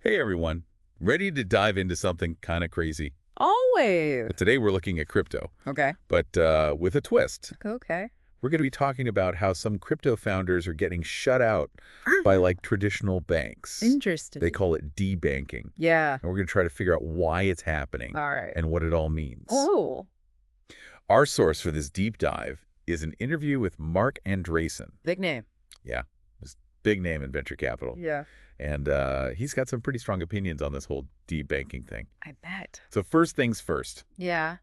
Hey everyone, ready to dive into something kind of crazy? Always. Today we're looking at crypto, Okay. but with a twist. Okay. We're going to be talking about how some crypto founders are getting shut out by like traditional banks. Interesting. They call it debanking. Yeah. And we're going to try to figure out why it's happening All right. and what it all means. Oh, Our source for this deep dive is an interview with Mark Andreessen. big name. Yeah, this big name in venture capital. Yeah. And he's got some pretty strong opinions on this whole debanking thing. I bet. So first things first. Yeah.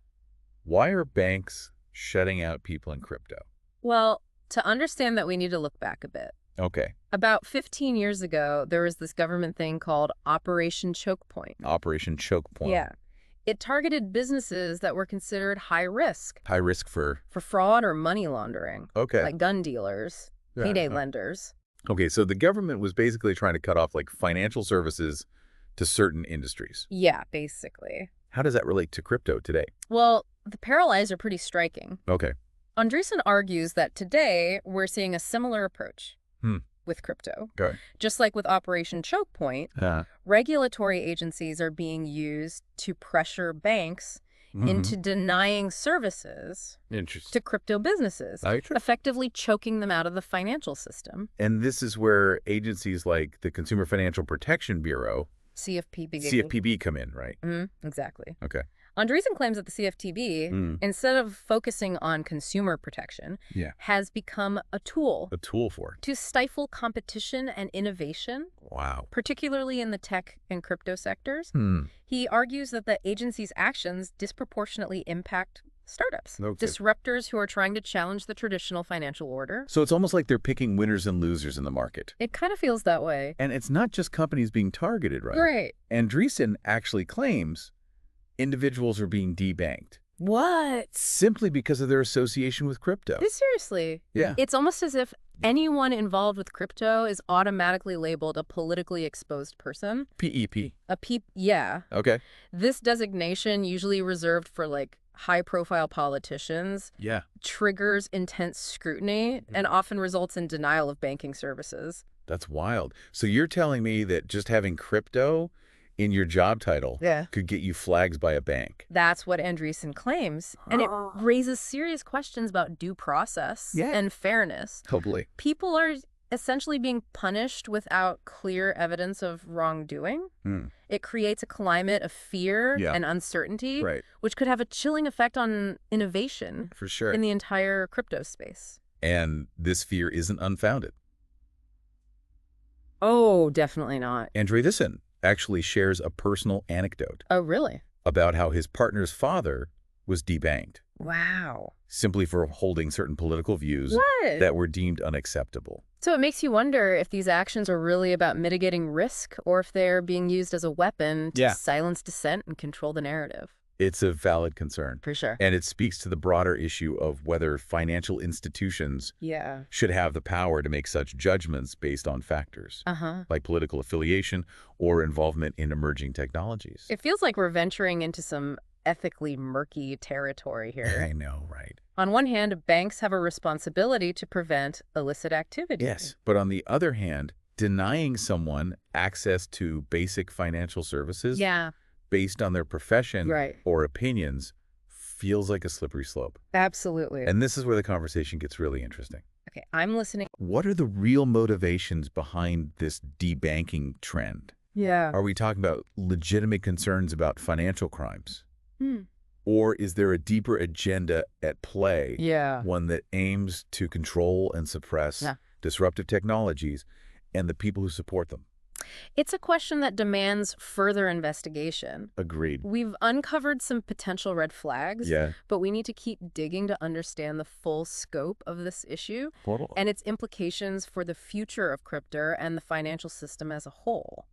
Why are banks shutting out people in crypto? Well, to understand that, we need to look back a bit. Okay. About 15 years ago, there was this government thing called Operation Chokepoint. Operation Chokepoint. Yeah. It targeted businesses that were considered high risk High risk for fraud or money laundering, okay. like gun dealers, Yeah, payday yeah. lenders. Okay, so the government was basically trying to cut off like financial services to certain industries. Yeah, basically. How does that relate to crypto today? Well, the parallels are pretty striking. Okay. Andreessen argues that today we're seeing a similar approach with crypto. Okay. Just like with Operation Chokepoint, regulatory agencies are being used to pressure banks into denying services Interesting. to crypto businesses, effectively choking them out of the financial system. And this is where agencies like the Consumer Financial Protection Bureau, CFPB come in, right? Exactly. Okay. Andreessen claims that the CFTB, instead of focusing on consumer protection, has become a tool. A tool for. To stifle competition and innovation. Wow. Particularly in the tech and crypto sectors. He argues that the agency's actions disproportionately impact startups, disruptors who are trying to challenge the traditional financial order. So it's almost like they're picking winners and losers in the market. It kind of feels that way. And it's not just companies being targeted, right? Right. Andreessen actually claims individuals are being debanked. What? Simply because of their association with crypto. Seriously? Yeah. It's almost as if anyone involved with crypto is automatically labeled a politically exposed person. PEP. Yeah. Okay. This designation, usually reserved for like high-profile politicians, triggers intense scrutiny and often results in denial of banking services. That's wild. So you're telling me that just having crypto in your job title could get you flags by a bank? That's what Andreessen claims. And it raises serious questions about due process and fairness. Hopefully. People are essentially being punished without clear evidence of wrongdoing. It creates a climate of fear and uncertainty, which could have a chilling effect on innovation for sure in the entire crypto space. And this fear isn't unfounded. Oh, definitely not. Andreessen actually shares a personal anecdote. Oh, really? About how his partner's father was debanked. Wow. Simply for holding certain political views that were deemed unacceptable. So it makes you wonder if these actions are really about mitigating risk or if they're being used as a weapon to silence dissent and control the narrative. It's a valid concern. For sure. And it speaks to the broader issue of whether financial institutions should have the power to make such judgments based on factors like political affiliation or involvement in emerging technologies. It feels like we're venturing into some ethically murky territory here. I know, right? On one hand, banks have a responsibility to prevent illicit activity. Yes, but on the other hand, denying someone access to basic financial services based on their profession or opinions feels like a slippery slope. Absolutely. And this is where the conversation gets really interesting. Okay, I'm listening. What are the real motivations behind this debanking trend? Yeah. Are we talking about legitimate concerns about financial crimes? Or is there a deeper agenda at play? One that aims to control and suppress disruptive technologies and the people who support them? It's a question that demands further investigation. Agreed. We've uncovered some potential red flags, but we need to keep digging to understand the full scope of this issue and its implications for the future of crypto and the financial system as a whole.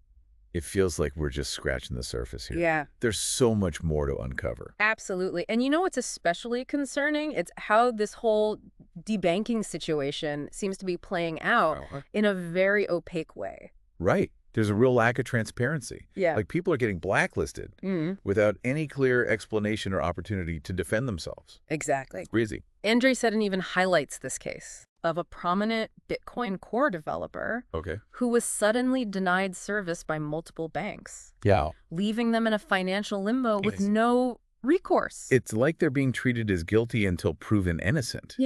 It feels like we're just scratching the surface here. Yeah. There's so much more to uncover. Absolutely. And you know what's especially concerning? It's how this whole debanking situation seems to be playing out in a very opaque way. Right. There's a real lack of transparency. Like people are getting blacklisted without any clear explanation or opportunity to defend themselves. Exactly. Crazy. Andreessen even highlights this case. of a prominent Bitcoin core developer who was suddenly denied service by multiple banks, leaving them in a financial limbo with no recourse. It's like they're being treated as guilty until proven innocent.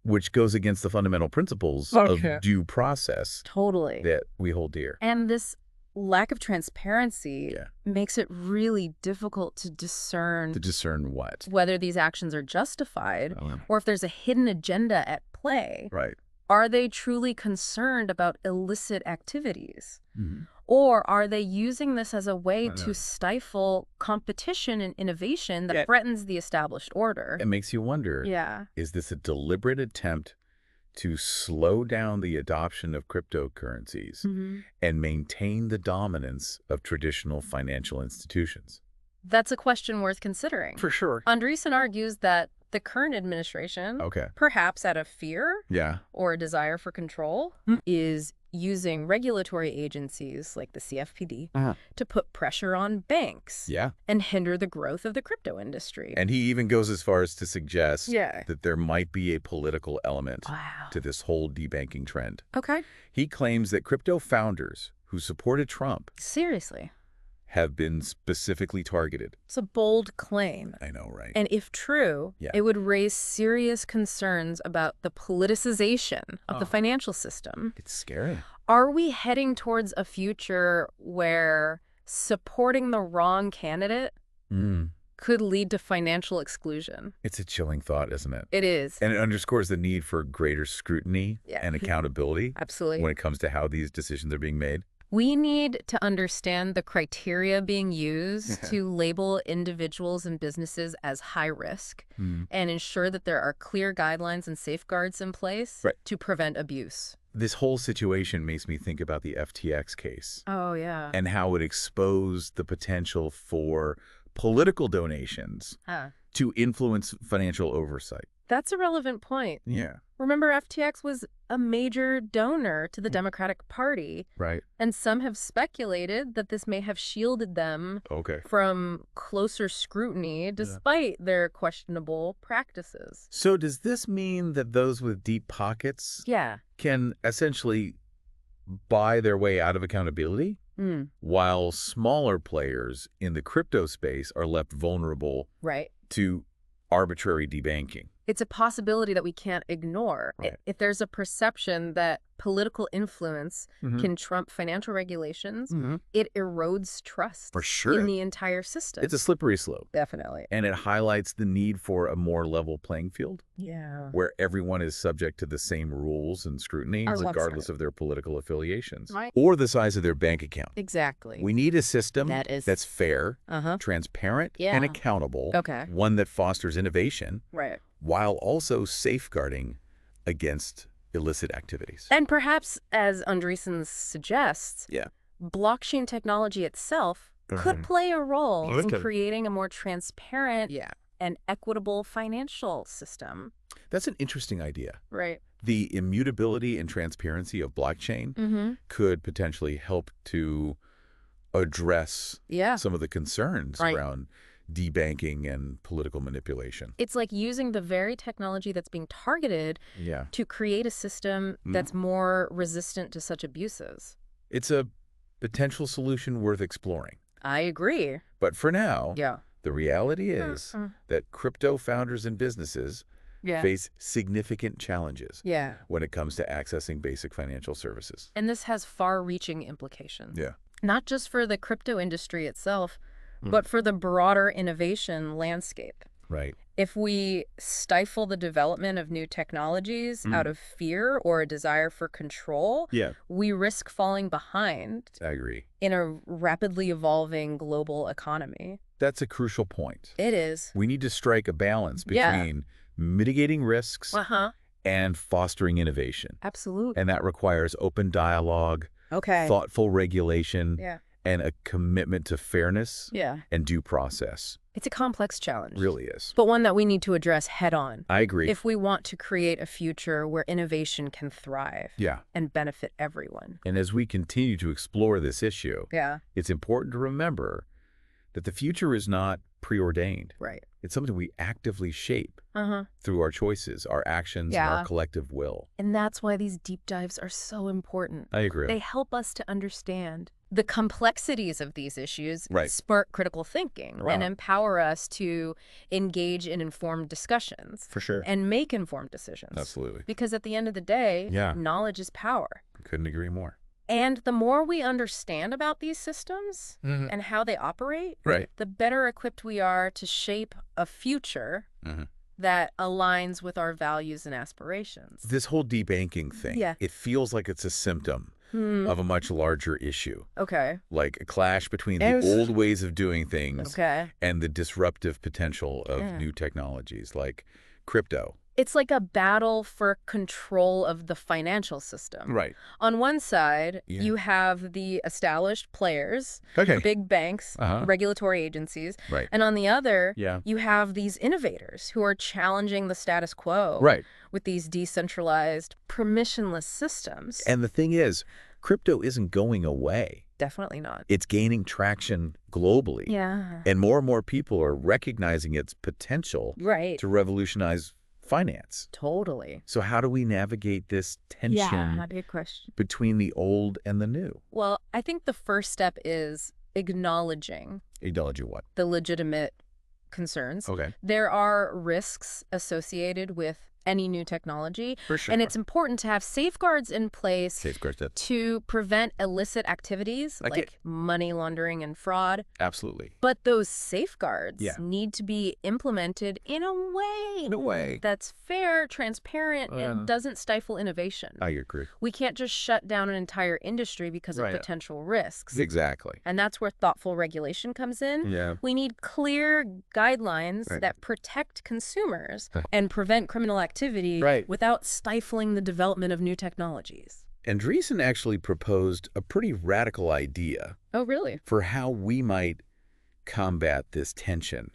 Which goes against the fundamental principles of due process that we hold dear. And this lack of transparency makes it really difficult to discern... To discern what? Whether these actions are justified or if there's a hidden agenda at play. Right. Are they truly concerned about illicit activities? Or are they using this as a way to stifle competition and innovation that threatens the established order? It makes you wonder, is this a deliberate attempt to slow down the adoption of cryptocurrencies and maintain the dominance of traditional financial institutions? That's a question worth considering. For sure. Andreessen argues that the current administration, perhaps out of fear or a desire for control, is using regulatory agencies like the CFPB to put pressure on banks and hinder the growth of the crypto industry. And he even goes as far as to suggest that there might be a political element to this whole debanking trend. He claims that crypto founders who supported Trump have been specifically targeted. It's a bold claim. I know, right? And if true, it would raise serious concerns about the politicization of the financial system. It's scary. Are we heading towards a future where supporting the wrong candidate could lead to financial exclusion? It's a chilling thought, isn't it? It is. And it underscores the need for greater scrutiny and accountability when it comes to how these decisions are being made. We need to understand the criteria being used to label individuals and businesses as high risk and ensure that there are clear guidelines and safeguards in place to prevent abuse. This whole situation makes me think about the FTX case. And how it exposed the potential for political donations to influence financial oversight. That's a relevant point. Remember, FTX was a major donor to the Democratic Party. And some have speculated that this may have shielded them from closer scrutiny despite their questionable practices. So does this mean that those with deep pockets can essentially buy their way out of accountability? While smaller players in the crypto space are left vulnerable to arbitrary debanking. It's a possibility that we can't ignore. If there's a perception that political influence can trump financial regulations, it erodes trust in the entire system. It's a slippery slope. Definitely. And it highlights the need for a more level playing field. Where everyone is subject to the same rules and scrutiny, regardless of their political affiliations or the size of their bank account. Exactly. We need a system that's fair, transparent, and accountable. One that fosters innovation. While also safeguarding against illicit activities. And perhaps, as Andreessen suggests, blockchain technology itself could play a role in creating a more transparent and equitable financial system. That's an interesting idea. The immutability and transparency of blockchain could potentially help to address some of the concerns around debanking and political manipulation. It's like using the very technology that's being targeted to create a system that's more resistant to such abuses. It's a potential solution worth exploring. I agree. But for now, the reality is that crypto founders and businesses face significant challenges when it comes to accessing basic financial services. And this has far-reaching implications. Not just for the crypto industry itself, but for the broader innovation landscape. If we stifle the development of new technologies out of fear or a desire for control, we risk falling behind in a rapidly evolving global economy. That's a crucial point. It is. We need to strike a balance between mitigating risks and fostering innovation. Absolutely. And that requires open dialogue, thoughtful regulation, and a commitment to fairness and due process. It's a complex challenge. Really is. But one that we need to address head on. I agree. If we want to create a future where innovation can thrive and benefit everyone. And as we continue to explore this issue, it's important to remember that the future is not preordained. Right. It's something we actively shape through our choices, our actions, and our collective will. And that's why these deep dives are so important. I agree. They help us to understand the complexities of these issues, spark critical thinking, and empower us to engage in informed discussions. For sure. And make informed decisions. Absolutely. Because at the end of the day, knowledge is power. Couldn't agree more. And the more we understand about these systems and how they operate, the better equipped we are to shape a future that aligns with our values and aspirations. This whole debanking thing, it feels like it's a symptom of a much larger issue. Okay. Like a clash between the old ways of doing things and the disruptive potential of new technologies like crypto. It's like a battle for control of the financial system. Right. On one side, you have the established players, big banks, regulatory agencies. Right. And on the other, you have these innovators who are challenging the status quo with these decentralized, permissionless systems. And the thing is, crypto isn't going away. Definitely not. It's gaining traction globally. Yeah. And more people are recognizing its potential to revolutionize finance. Totally. So how do we navigate this tension big question. between the old and the new? Well, I think the first step is acknowledging. Acknowledging what? The legitimate concerns. Okay. There are risks associated with any new technology. For sure. And it's important to have safeguards in place to prevent illicit activities like money laundering and fraud. Absolutely. But those safeguards need to be implemented in a way that's fair, transparent, and doesn't stifle innovation. I agree. We can't just shut down an entire industry because of potential risks. Exactly. And that's where thoughtful regulation comes in. Yeah. We need clear guidelines that protect consumers and prevent criminal activity without stifling the development of new technologies. Andreessen actually proposed a pretty radical idea. Oh, really? For how we might combat this tension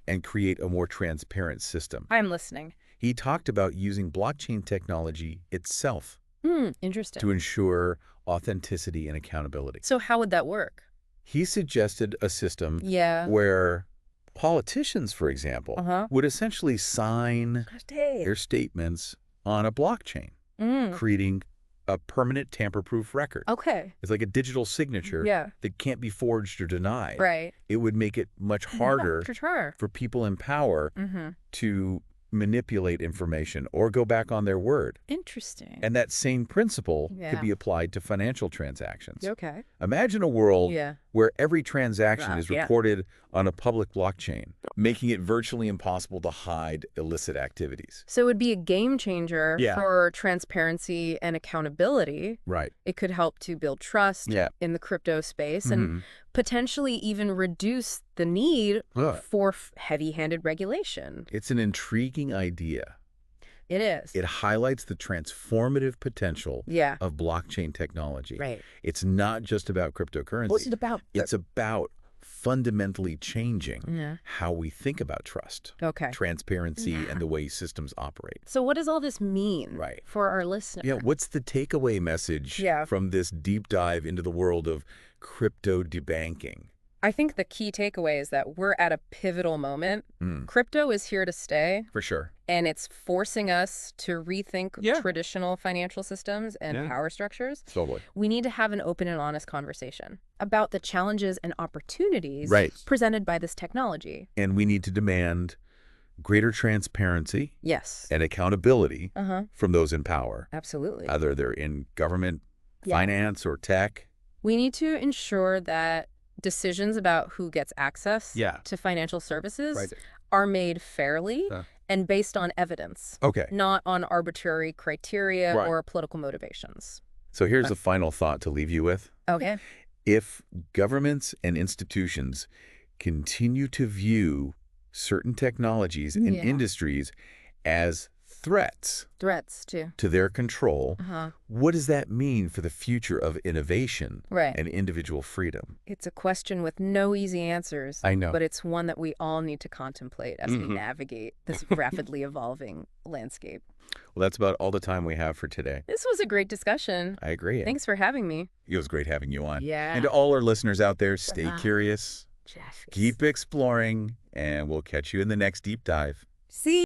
and create a more transparent system. I'm listening. He talked about using blockchain technology itself interesting. to ensure authenticity and accountability. So how would that work? He suggested a system where politicians, for example, would essentially sign their statements on a blockchain, creating a permanent tamper-proof record. Okay. It's like a digital signature that can't be forged or denied. Right. It would make it much harder for people in power to manipulate information or go back on their word. Interesting. And that same principle could be applied to financial transactions. Okay. Imagine a world where every transaction is recorded on a public blockchain, making it virtually impossible to hide illicit activities. So it would be a game changer for transparency and accountability. Right. It could help to build trust in the crypto space and potentially even reduce the need for heavy-handed regulation. It's an intriguing idea. It is. It highlights the transformative potential of blockchain technology. Right. It's not just about cryptocurrency. What's it about? It's about fundamentally changing how we think about trust, transparency, and the way systems operate. So what does all this mean for our listeners? Yeah, what's the takeaway message from this deep dive into the world of crypto debanking? I think the key takeaway is that we're at a pivotal moment. Crypto is here to stay. For sure. And it's forcing us to rethink traditional financial systems and power structures. Totally. We need to have an open and honest conversation about the challenges and opportunities presented by this technology. And we need to demand greater transparency and accountability from those in power. Absolutely. Either they're in government, finance, or tech. We need to ensure that decisions about who gets access to financial services are made fairly and based on evidence, not on arbitrary criteria or political motivations. So here's a final thought to leave you with. Okay. If governments and institutions continue to view certain technologies and industries as threats to their control, what does that mean for the future of innovation and individual freedom? It's a question with no easy answers. I know. But it's one that we all need to contemplate as we navigate this rapidly evolving landscape. Well, that's about all the time we have for today. This was a great discussion. I agree. Thanks for having me. It was great having you on. Yeah. And to all our listeners out there, stay curious, Keep exploring, and we'll catch you in the next deep dive. See